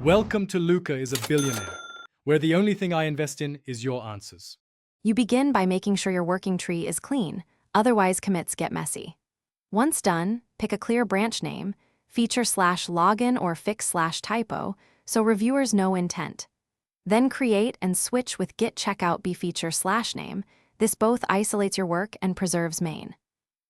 Welcome to Luca is a billionaire, where the only thing I invest in is your answers. You begin by making sure your working tree is clean, otherwise commits get messy. Once done, pick a clear branch name, feature/login or fix/typo, so reviewers know intent. Then create and switch with git checkout be feature/name. This both isolates your work and preserves main.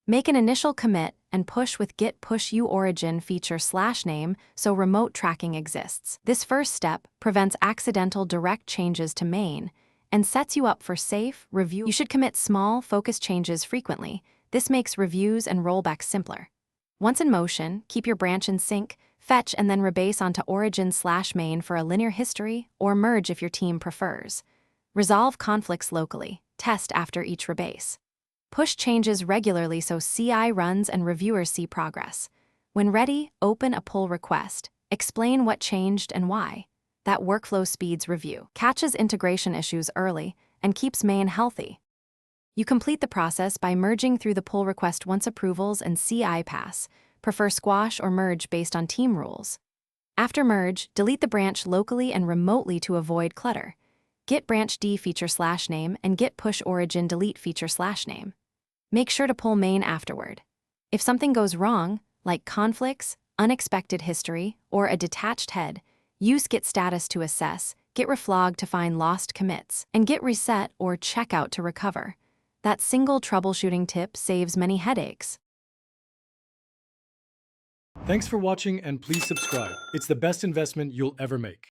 Make an initial commit and push with git push uorigin feature/name so remote tracking exists. This first step prevents accidental direct changes to main and sets you up for safe review. You should commit small, focused changes frequently. This makes reviews and rollbacks simpler. Once in motion, keep your branch in sync, fetch and then rebase onto origin/main for a linear history, or merge if your team prefers. Resolve conflicts locally. Test after each rebase. Push changes regularly so CI runs and reviewers see progress. When ready, open a pull request. Explain what changed and why. That workflow speeds review, catches integration issues early, and keeps main healthy. You complete the process by merging through the pull request once approvals and CI pass. Prefer squash or merge based on team rules. After merge, delete the branch locally and remotely to avoid clutter. Git branch d feature/name and git push origin delete feature/name. Make sure to pull main afterward. If something goes wrong, like conflicts, unexpected history, or a detached head, use git status to assess, git reflog to find lost commits, and git reset or checkout to recover. That single troubleshooting tip saves many headaches. Thanks for watching and please subscribe. It's the best investment you'll ever make.